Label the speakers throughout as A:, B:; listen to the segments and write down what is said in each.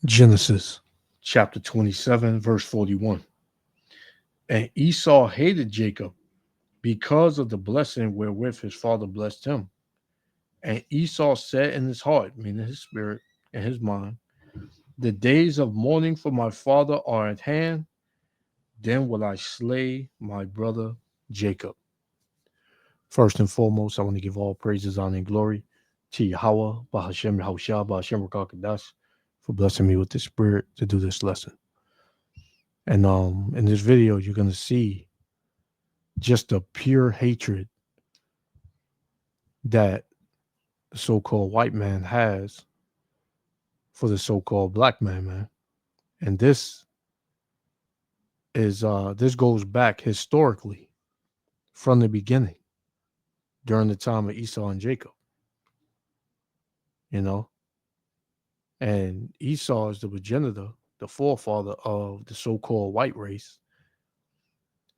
A: Genesis chapter 27, verse 41. And Esau hated Jacob because of the blessing wherewith his father blessed him. And Esau said in his heart, meaning his spirit and his mind, the days of mourning for my father are at hand. Then will I slay my brother Jacob. First and foremost, I want to give all praises, honor, and glory to Yahweh, Bahashem Yahushua, Bahashem Rakakadash, for blessing me with the spirit to do this lesson. And in this video, you're going to see just the pure hatred that the so-called white man has for the so-called black man. And this goes back historically from the beginning, during the time of Esau and Jacob. You know, and Esau is the progenitor, the forefather of the so-called white race,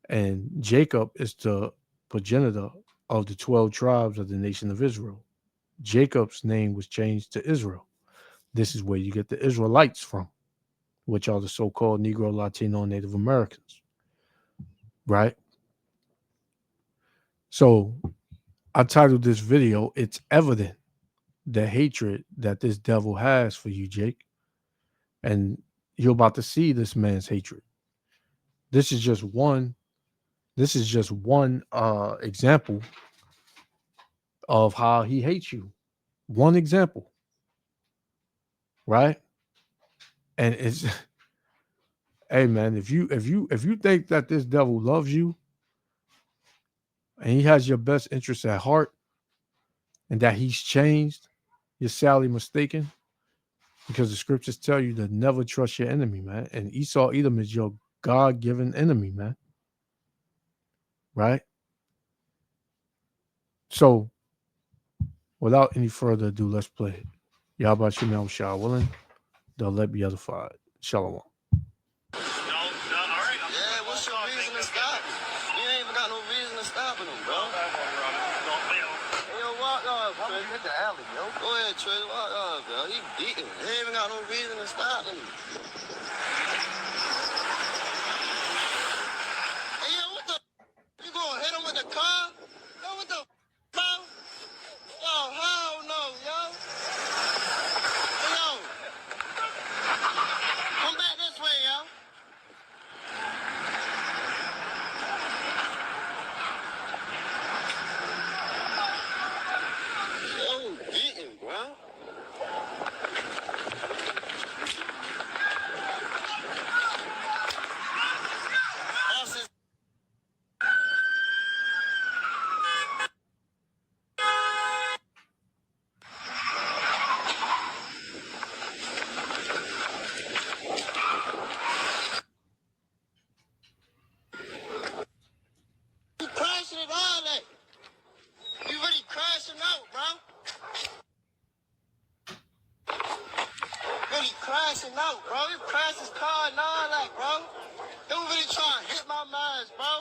A: and Jacob is the progenitor of the 12 tribes of the nation of Israel. Jacob's name was changed to Israel. This is where you get the Israelites from, which are the so-called Negro, Latino, and Native Americans, right? So I titled this video, It's Evident, the hatred that this devil has for you, Jake. And you're about to see this man's hatred. This is just one example of how he hates you. One example, right? And it's hey man, if you think that this devil loves you and he has your best interests at heart and that he's changed, you're sadly mistaken, because the scriptures tell you to never trust your enemy, man. And Esau Edom is your God-given enemy, man. Right? So, without any further ado, let's play it. Yahweh Shem Shah willing, they'll let be edified. Shalom.
B: Yeah, what's your reason to stop him? You ain't even got no reason to stop him, bro. Hey, yo, walk off, Trey. Hit the alley, yo. Go ahead, Trey. Walk off, bro. He beating. He ain't even got no reason to stop him. Hey, yo, what the? You gonna hit him with the car? Yo, what the? Bro? Yo, hell no, yo. Hey, yo. Come back this way, yo. Yo, beating, bro. You crashing it all that. You really crashing out, bro. Really crashing out, bro. You crashed his car and all that, bro. You really trying to hit my minds, bro.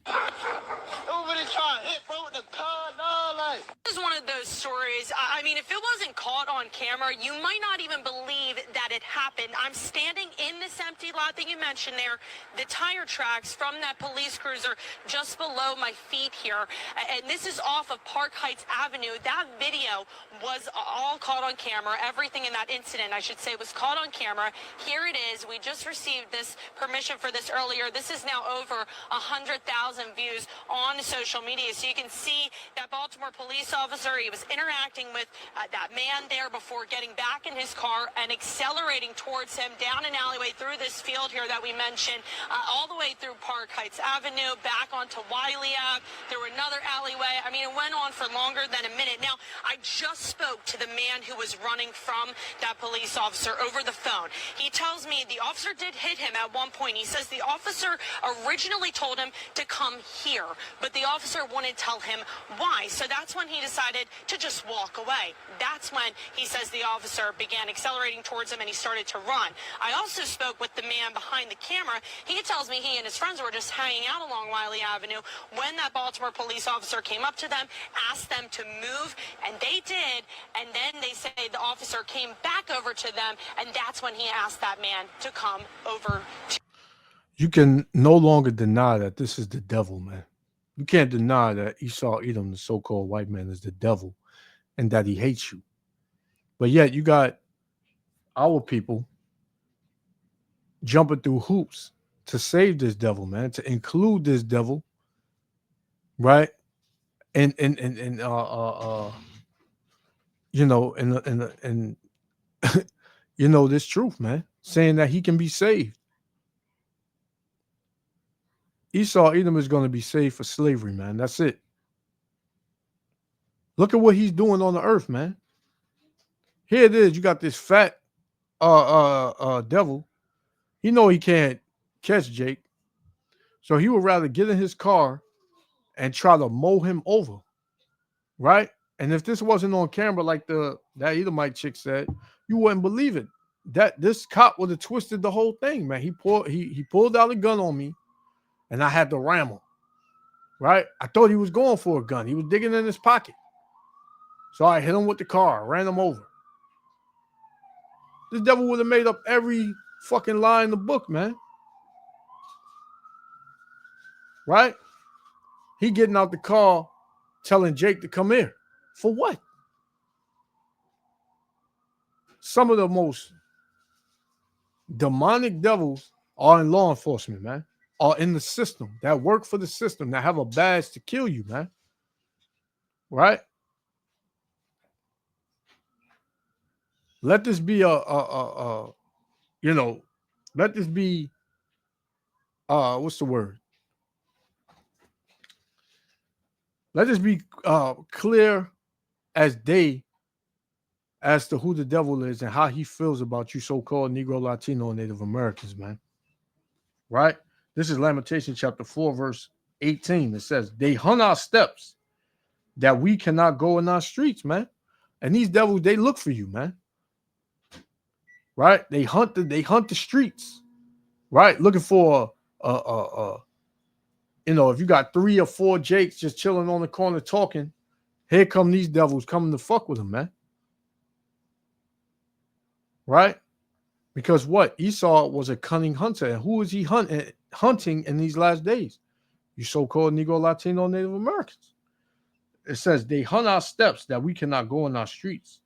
B: You really trying to hit, bro, with the car and all that.
C: This is one of those stories. I mean, if it wasn't caught on camera, you might not even believe that it happened. I'm standing in this empty lot that you mentioned there, the tire tracks from that police cruiser just below my feet here. And this is off of Park Heights Avenue. That video was all caught on camera. Everything in that incident, I should say, was caught on camera. Here it is. We just received this permission for this earlier. This is now over 100,000 views on social media. So you can see that Baltimore police officer, he was interacting with that man there before getting back in his car and accelerating towards him down an alleyway through this field here that we mentioned, all the way through Park Heights Avenue, back onto Wiley Ave, through another alleyway. I mean, it went on for longer than a minute. Now, I just spoke to the man who was running from that police officer over the phone. He tells me the officer did hit him at one point. He says the officer originally told him to come here, but the officer wouldn't tell him why. So that's when he decided decided to just walk away. That's when he says the officer began accelerating towards him and he started to run. I also spoke with the man behind the camera. He tells me he and his friends were just hanging out along Wiley Avenue when that Baltimore police officer came up to them, asked them to move, and they did. And then they say the officer came back over to them, and that's when he asked that man to come over.
A: You can no longer deny that this is the devil, man. You can't deny that Esau Edom, the so-called white man, is the devil and that he hates you. But yet you got our people jumping through hoops to save this devil, man, to include this devil, right? And you know, and you know this truth, man, saying that he can be saved. Esau Edom is going to be saved for slavery, man. That's it. Look at what he's doing on the earth, man. Here it is. You got this fat devil. He know he can't catch Jake. So he would rather get in his car and try to mow him over. Right? And if this wasn't on camera like that Edomite chick said, you wouldn't believe it. That this cop would have twisted the whole thing, man. He pulled out a gun on me and I had to ram him. Right? I thought he was going for a gun. He was digging in his pocket. So I hit him with the car, ran him over. This devil would have made up every fucking lie in the book, man. Right? He getting out the car telling Jake to come here. For what? Some of the most demonic devils are in law enforcement, man. Are in the system, that work for the system, that have a badge to kill you, man. Right? Let this be let this be what's the word? Let this be clear as day as to who the devil is and how he feels about you so-called Negro, Latino, and Native Americans, man. Right? This is Lamentations chapter 4, verse 18. It says, they hunt our steps that we cannot go in our streets, man. And these devils, they look for you, man. Right? They hunt the streets. Right? Looking for if you got 3 or 4 Jakes just chilling on the corner talking, here come these devils coming to fuck with them, man. Right? Because what? Esau was a cunning hunter. And who is he hunting in these last days? You so-called Negro, Latino, Native Americans. It says, they hunt our steps that we cannot go in our streets.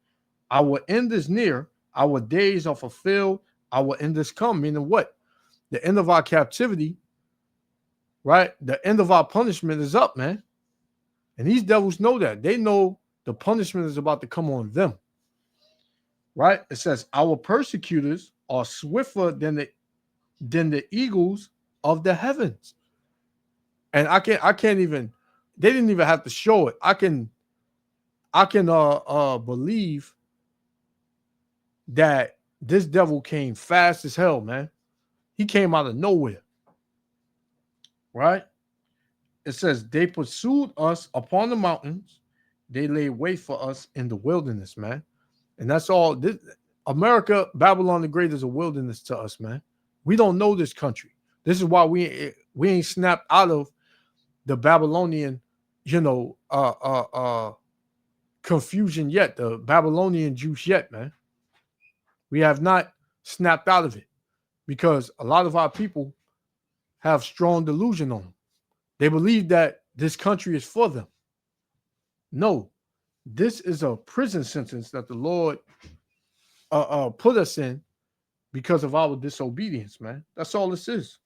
A: Our end is near. Our days are fulfilled. Our end is come. Meaning what? The end of our captivity, right? The end of our punishment is up, man. And these devils know that. They know the punishment is about to come on them. Right? It says, our persecutors are swifter than the eagles of the heavens. And I can't even, they didn't even have to show it. I can believe that this devil came fast as hell, man. He came out of nowhere. Right? It says, they pursued us upon the mountains. They laid wait for us in the wilderness, man. And that's all. This, America, Babylon the Great is a wilderness to us, man. We don't know this country. This is why we ain't snapped out of the Babylonian, confusion yet, the Babylonian juice yet, man. We have not snapped out of it because a lot of our people have strong delusion on them. They believe that this country is for them. No, this is a prison sentence that the Lord put us in because of our disobedience, man. That's all this is.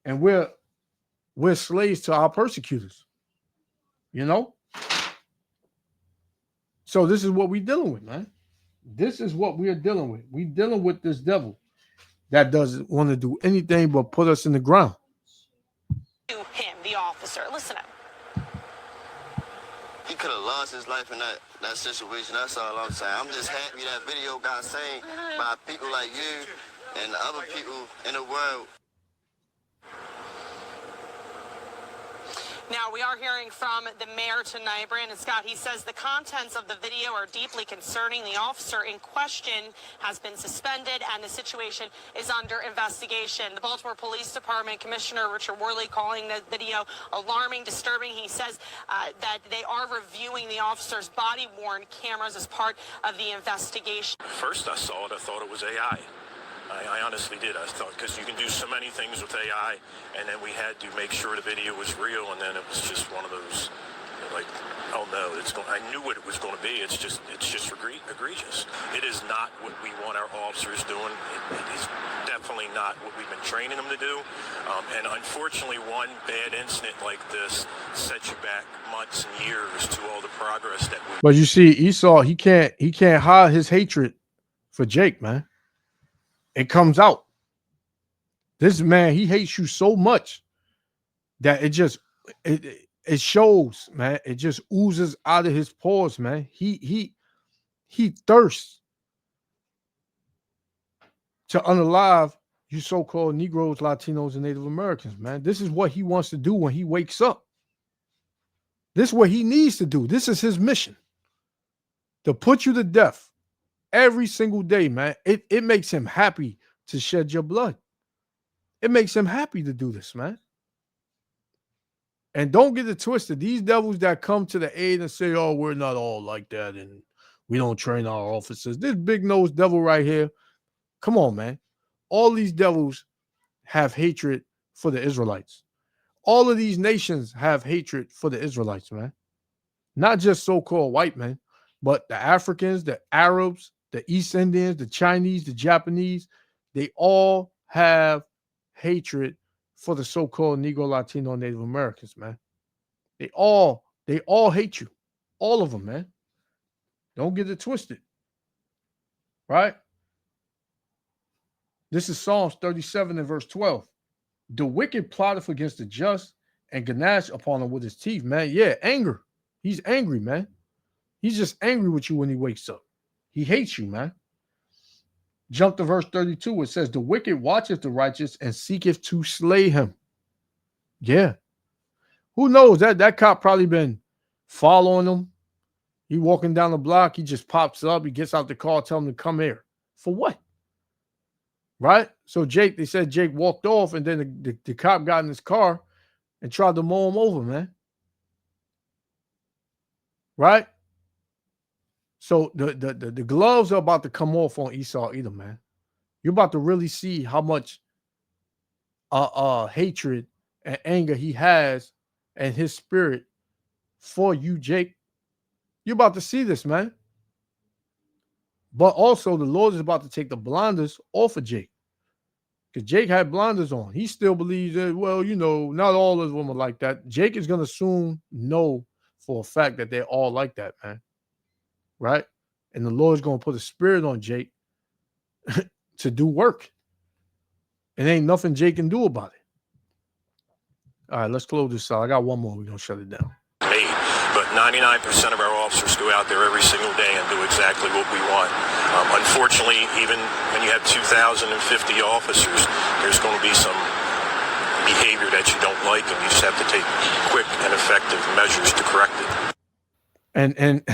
A: And we're slaves to our persecutors, So this is what we're dealing with, man. This is what we are dealing with. We're dealing with this devil that doesn't want to do anything but put us in the ground.
C: To him, the officer. Listen up.
B: He could have lost his life in that situation. That's all I'm saying. I'm just happy that video got seen by people like you and other people in the world.
C: Now, we are hearing from the mayor tonight, Brandon Scott. He says the contents of the video are deeply concerning. The officer in question has been suspended, and the situation is under investigation. The Baltimore Police Department Commissioner Richard Worley calling the video alarming, disturbing. He says that they are reviewing the officer's body-worn cameras as part of the investigation.
D: First I saw it, I thought it was AI. I honestly did. I thought, because you can do so many things with AI, and then we had to make sure the video was real, and then it was just one of those, like, oh no, I knew what it was going to be. It's just egregious. It is not what we want our officers doing. It is definitely not what we've been training them to do. And unfortunately, one bad incident like this sets you back months and years to all the progress that we.
A: But you see, Esau, he can't hide his hatred for Jake, man. It comes out. This man, he hates you so much that it shows, man. It just oozes out of his pores, man. He thirsts to unalive you so-called Negroes, Latinos, and Native Americans, man. This is what he wants to do when he wakes up. This is what he needs to do. This is his mission, to put you to death. Every single day, man. It makes him happy to shed your blood. It makes him happy to do this, man. And don't get it twisted. These devils that come to the aid and say, oh, we're not all like that and we don't train our officers. This big-nosed devil right here, come on, man. All these devils have hatred for the Israelites. All of these nations have hatred for the Israelites, man. Not just so-called white men, but the Africans, the Arabs, the East Indians, the Chinese, the Japanese, they all have hatred for the so-called Negro, Latino, Native Americans, man. They all hate you. All of them, man. Don't get it twisted. Right? This is Psalms 37 and verse 12. The wicked plotteth against the just and gnash upon him with his teeth, man. Yeah, anger. He's angry, man. He's just angry with you when he wakes up. He hates you, man. Jump to verse 32. It says, the wicked watcheth the righteous and seeketh to slay him. Yeah. Who knows? That cop probably been following him. He walking down the block. He just pops up. He gets out the car, tell him to come here. For what? Right? So they said Jake walked off, and then the cop got in his car and tried to mow him over, man. Right? So the gloves are about to come off on Esau Edom, man. You're about to really see how much hatred and anger he has and his spirit for you, Jake. You're about to see this, man. But also the Lord is about to take the blinders off of Jake. Because Jake had blinders on. He still believes that, well, you know, not all of them are like that. Jake is going to soon know for a fact that they're all like that, man. Right? And the Lord's going to put a spirit on Jake to do work. And ain't nothing Jake can do about it. All right, let's close this out. I got one more. We're going to shut it down.
D: But 99% of our officers go out there every single day and do exactly what we want. Unfortunately, even when you have 2,050 officers, there's going to be some behavior that you don't like, and you just have to take quick and effective measures to correct it.
A: And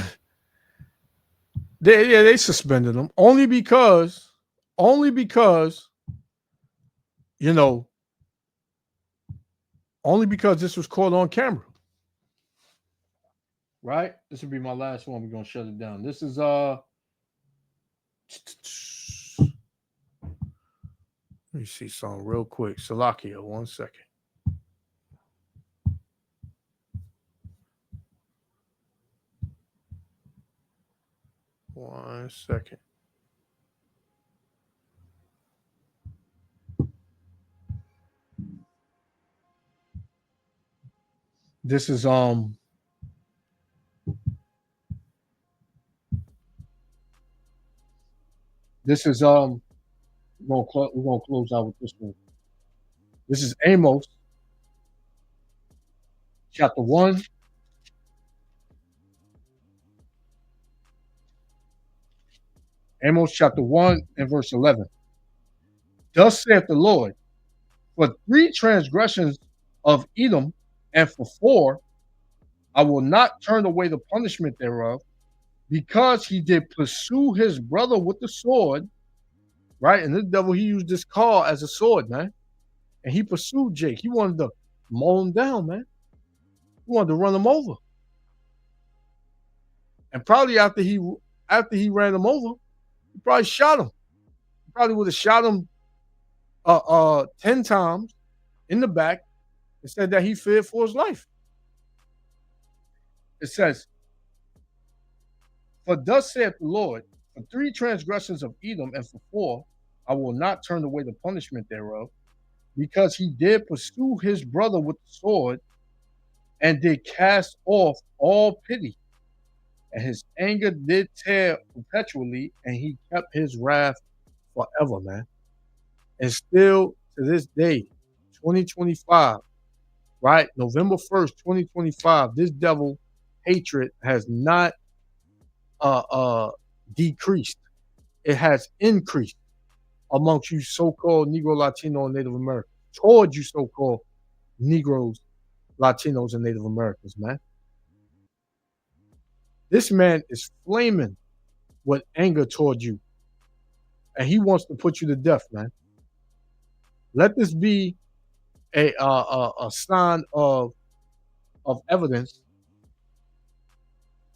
A: they suspended him only because, you know, only because this was caught on camera. Right? This will be my last one. We're going to shut it down. This is let me see something real quick. Salakia, 1 second. One second. This is we're gonna close out with this one. This is Amos chapter 1. Amos chapter 1 and verse 11. Thus saith the Lord, for 3 transgressions of Edom And for 4, I will not turn away the punishment thereof, because he did pursue his brother with the sword, right? And this devil, he used this car as a sword, man. And he pursued Jake. He wanted to mow him down, man. He wanted to run him over. And probably after he ran him over, he probably shot him. He probably would have shot him 10 times in the back and said that he feared for his life. It says, "For thus saith the Lord, for 3 transgressions of Edom, and for 4, I will not turn away the punishment thereof, because he did pursue his brother with the sword, and did cast off all pity. And his anger did tear perpetually, and he kept his wrath forever," man. And still to this day, 2025, right? November 1st, 2025, this devil hatred has not decreased. It has increased amongst you so-called Negro, Latino, and Native Americans, towards you so-called Negroes, Latinos, and Native Americans, man. This man is flaming with anger toward you, and he wants to put you to death, man. Let this be a sign of evidence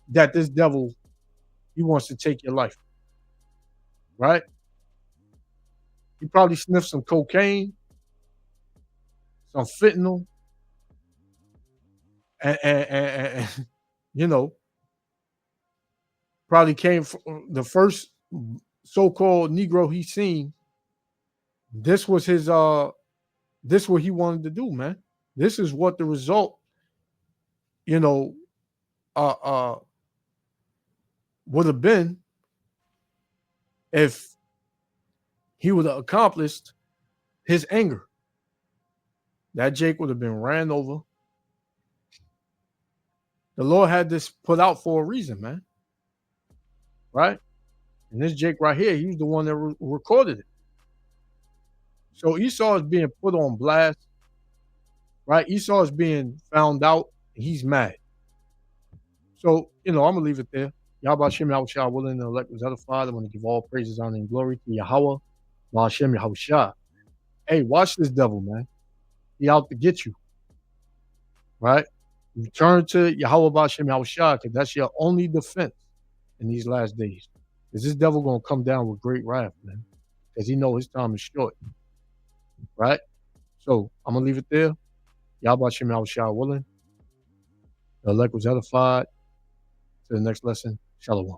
A: that this devil, he wants to take your life, right? He probably sniffed some cocaine, some fentanyl, and you know, probably came from the first so-called Negro he seen. This was his this what he wanted to do, man. This is what the result, you know, would have been if he would have accomplished his anger. That Jake would have been ran over. The Lord had this put out for a reason, man. Right? And this Jake right here, he was the one that recorded it. So Esau is being put on blast, right? Esau is being found out. And he's mad. So, I'm going to leave it there. Yahweh Shem Yahushua, willing and elect was edified. I want to give all praises, honor, and glory to Yahweh, Hashem Yahushua. Hey, watch this devil, man. He out to get you. Right? Return to Yahweh Hashem Yahushua, because that's your only defense in these last days. Because this devil going to come down with great wrath, man. Because he know his time is short. Right? So, I'm going to leave it there. Yahweh Hashem Yahushua willing. The elect was edified. To the next lesson. Shalom.